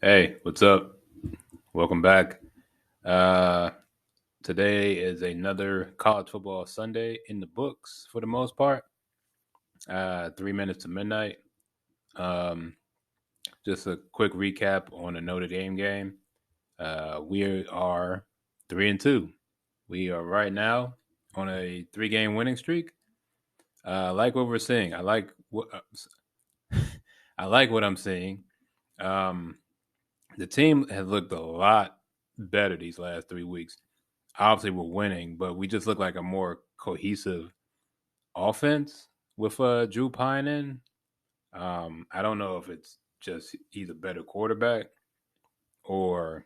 Hey, what's up? Welcome back. Uh, Today is another college football Sunday in the books for the most part. 3 minutes to midnight. Um, just a quick recap on the Notre Dame game. We are 3-2. We are right now on a three-game winning streak. I like what we're seeing. I like what I'm seeing. Um, the team has looked a lot better these last 3 weeks. Obviously we're winning, but we just look like a more cohesive offense with Drew Pine in. I don't know if it's just he's a better quarterback or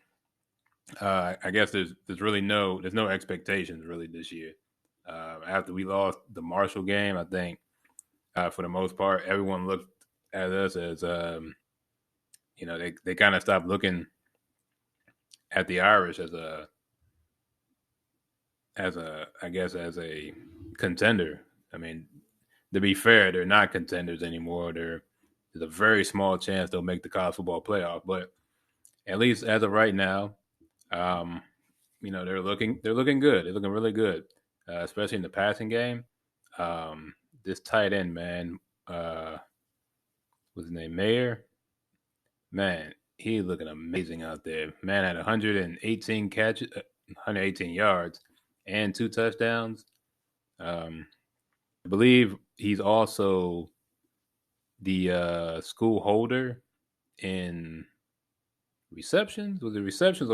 I guess there's really there's no expectations really this year. After we lost the Marshall game, I think for the most part everyone looked at us as they kind of stopped looking at the Irish as a I guess as a contender. I mean, to be fair, they're not contenders anymore. There's a very small chance they'll make the college football playoff, but at least as of right now, um, they're looking good. They're looking really good, especially in the passing game. This tight end man, what's his name, Mayer? Man, he's looking amazing out there. Man had 118 catches, 118 yards, and 2 touchdowns. Um, I believe he's also the school holder in receptions. Was it receptions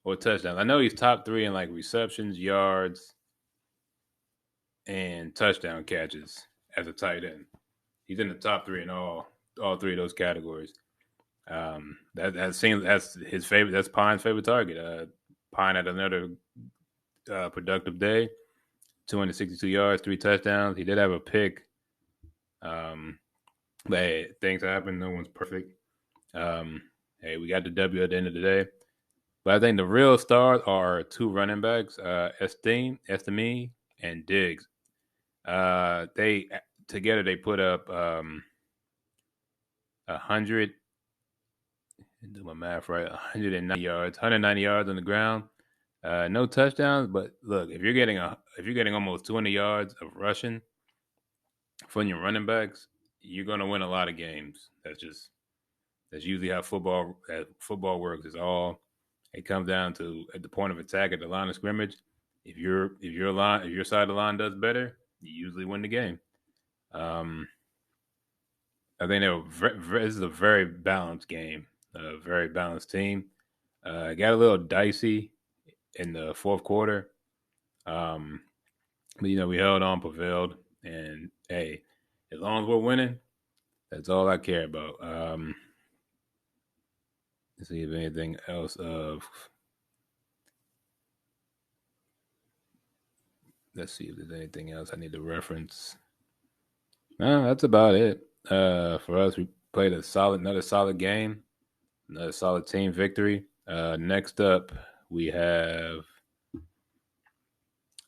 or touchdowns? I know he's top three in like receptions, yards, and touchdown catches as a tight end. He's in the top three in all three of those categories. That seems that's his favorite. That's Pine's favorite target. Pine had another productive day, 262 yards, 3 touchdowns. He did have a pick. Um, but hey, things happen. No one's perfect. Um, hey, we got the W at the end of the day. But I think the real stars are two running backs, Estime, and Diggs. They together they put up 100. Do my math right, 190 yards on the ground. No touchdowns, but look, if you're getting almost 200 yards of rushing from your running backs, you're gonna win a lot of games. That's usually how football works. Is all it comes down to at the point of attack at the line of scrimmage. If your side of the line does better, you usually win the game. Um, I think this is a very balanced game, a very balanced team. It got a little dicey in the fourth quarter, um, but we held on, prevailed, and hey, as long as we're winning, that's all I care about. Let's see if anything else of Let's see if there's anything else I need to reference. No, that's about it. For us, we played another solid game, another solid team victory. Next up, we have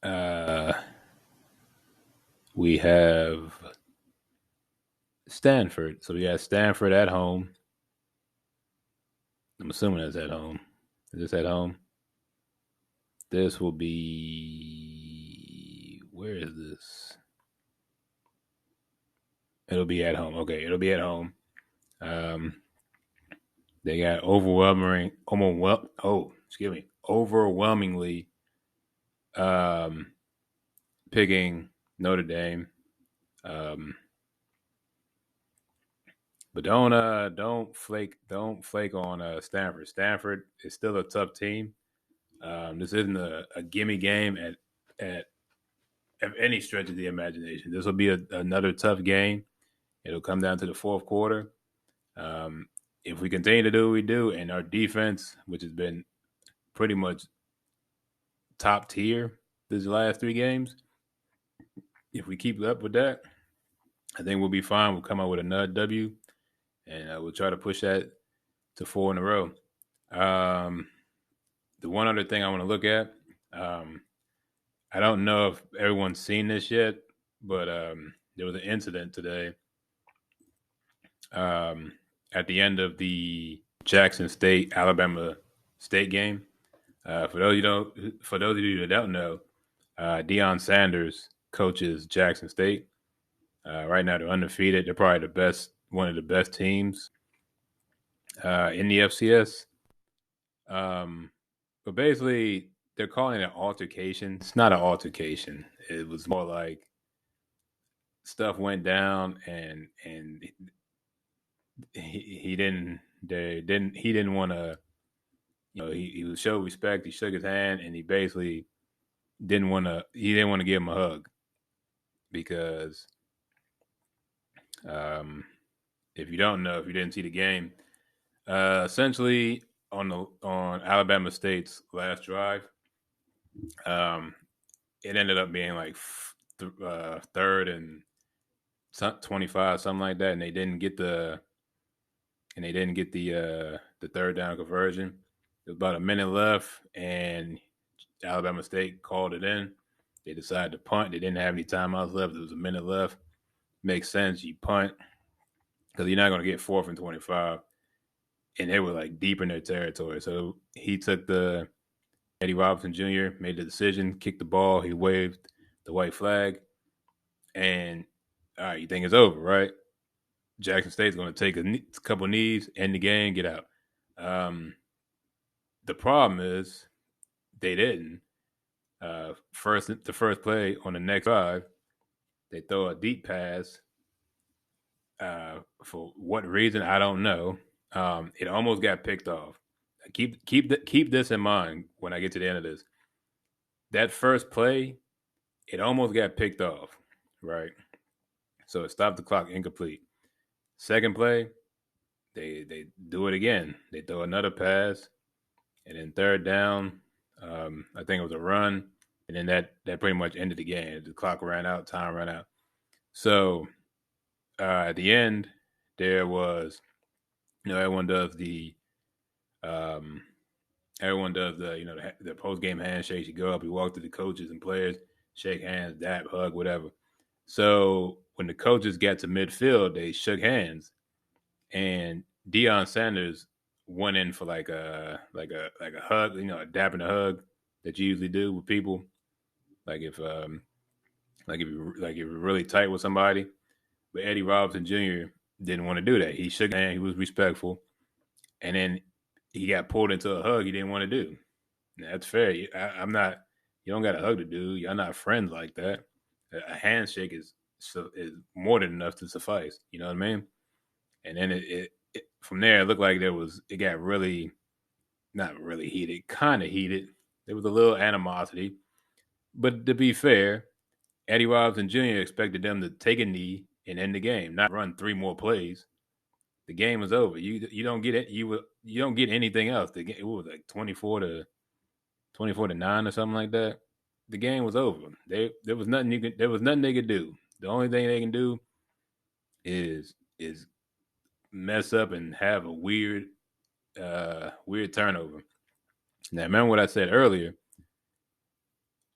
uh, we have Stanford. So we got Stanford at home. I'm assuming that's at home. Is this at home? This will be where is this? It'll be at home. Okay, it'll be at home. Um, they got overwhelmingly um, picking Notre Dame. Um, but don't flake on Stanford. Stanford is still a tough team. This isn't a gimme game at any stretch of the imagination. This will be another tough game. It'll come down to the fourth quarter. Um, if we continue to do what we do, and our defense, which has been pretty much top tier these last 3 games, if we keep up with that, I think we'll be fine. We'll come out with another W, and we'll try to push that to 4 in a row. Um, the one other thing I want to look at, um, I don't know if everyone's seen this yet, but there was an incident today at the end of the Jackson State Alabama State game. For those of you that don't know, Deion Sanders coaches Jackson State. Right now, they're undefeated. They're probably one of the best teams in the FCS. But basically, they're calling it an altercation. It's not an altercation. It was more like stuff went down, and he didn't he didn't want to. He was show respect. He shook his hand, and he basically didn't want to give him a hug because um, if you don't know, if you didn't see the game, essentially on Alabama State's last drive, um, it ended up being like third and 25, something like that, and they didn't get the third down conversion. There was about a minute left, and Alabama State called it in. They decided to punt. They didn't have any timeouts left. There was a minute left. Makes sense. You punt because you're not going to get 4th and 25. And they were like deep in their territory. So he took Eddie Robinson Jr. made the decision, kicked the ball. He waved the white flag. And all right, you think it's over, right? Jackson State's going to take a couple knees, end the game, get out. The problem is they didn't. The first play on the next drive, they throw a deep pass. For what reason, I don't know. It almost got picked off. Keep this in mind when I get to the end of this. That first play, it almost got picked off, right? So it stopped the clock incomplete. Second play, they do it again. They throw another pass, and then third down, I think it was a run, and then that pretty much ended the game. The clock ran out, time ran out. So at the end, there was, everyone does the the post game handshakes. You go up, you walk to the coaches and players, shake hands, dap, hug, whatever. So when the coaches got to midfield, they shook hands, and Deion Sanders went in for like a hug, a dap and a hug that you usually do with people, like if you're really tight with somebody. But Eddie Robinson Jr. didn't want to do that. He shook hands, he was respectful, and then he got pulled into a hug he didn't want to do. Now, that's fair. I'm not. You don't got a hug to do. You're not friends like that. A handshake is more than enough to suffice. You know what I mean? And then it from there, it looked like it got really, not really heated, kind of heated. There was a little animosity. But to be fair, Eddie Robinson Jr. expected them to take a knee and end the game, not run 3 more plays. The game was over. You don't get it. You don't get anything else. It was like 24-9 or something like that. The game was over. There was nothing they could do. The only thing they can do is mess up and have a weird turnover. Now, remember what I said earlier?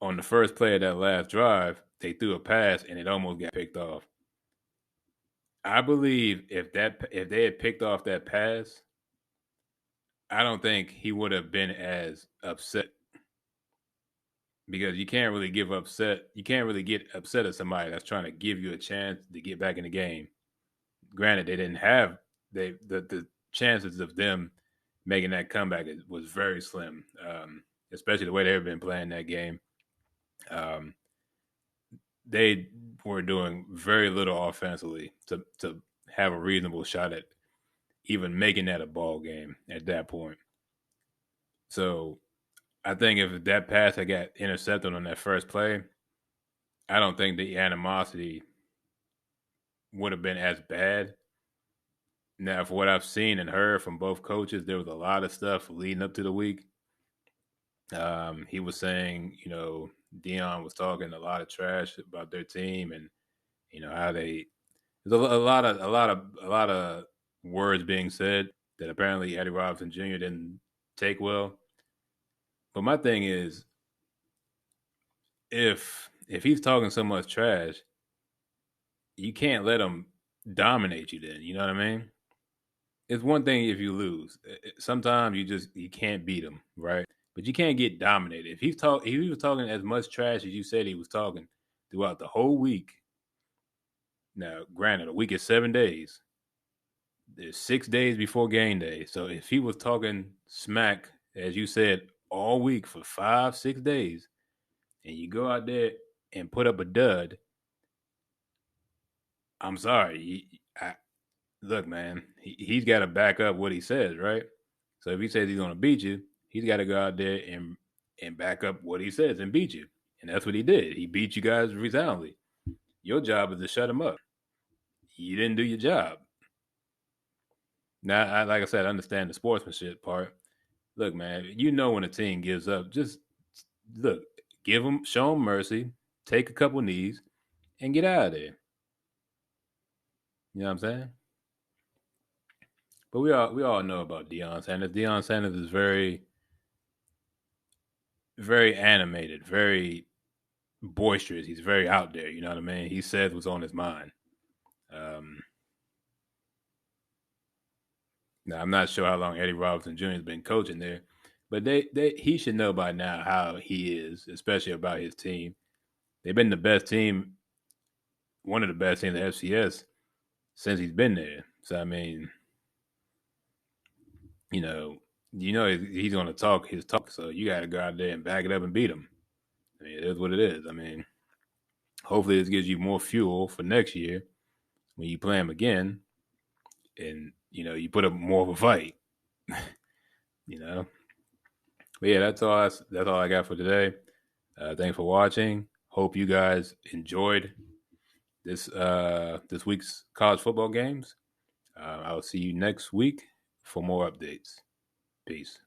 On the first play of that last drive, they threw a pass and it almost got picked off. I believe if they had picked off that pass, I don't think he would have been as upset, because you can't really get upset at somebody that's trying to give you a chance to get back in the game. Granted, they didn't have the chances of them making that comeback was very slim, especially the way they've been playing that game. They were doing very little offensively to have a reasonable shot at even making that a ball game at that point. So I think if that pass had got intercepted on that first play, I don't think the animosity would have been as bad. Now, for what I've seen and heard from both coaches, there was a lot of stuff leading up to the week. He was saying, Deion was talking a lot of trash about their team, and how there's a lot of words being said that apparently Eddie Robinson Jr. didn't take well. But my thing is, if he's talking so much trash, you can't let him dominate you then. You know what I mean? it's one thing if you lose. Sometimes you can't beat him, right? But you can't get dominated. If he was talking as much trash as you said he was talking throughout the whole week. Now, granted, a week is 7 days. There's 6 days before game day. So if he was talking smack, as you said, all week for 5, 6 days, and you go out there and put up a dud, I'm sorry. Look, man, he's got to back up what he says, right? So if he says he's going to beat you, he's got to go out there and back up what he says and beat you. And that's what he did. He beat you guys resoundingly. Your job is to shut him up. You didn't do your job. Now, like I said, I understand the sportsmanship part. Look, man, you know when a team gives up, just look, show them mercy, take a couple knees, and get out of there. You know what I'm saying? But we all know about Deion Sanders. Deion Sanders is very very animated, very boisterous. He's very out there. You know what I mean? He says what's on his mind. Um, Now I'm not sure how long Eddie Robinson Jr. has been coaching there, but he should know by now how he is, especially about his team. They've been the best team, one of the best teams in the FCS since he's been there. So I mean, you know, he's going to talk his talk. So you got to go out there and back it up and beat him. I mean, it is what it is. I mean, hopefully this gives you more fuel for next year when you play him again, and you put up more of a fight. you know, but yeah, that's all I got for today. Thanks for watching. Hope you guys enjoyed this week's college football games. I will see you next week for more updates. Peace.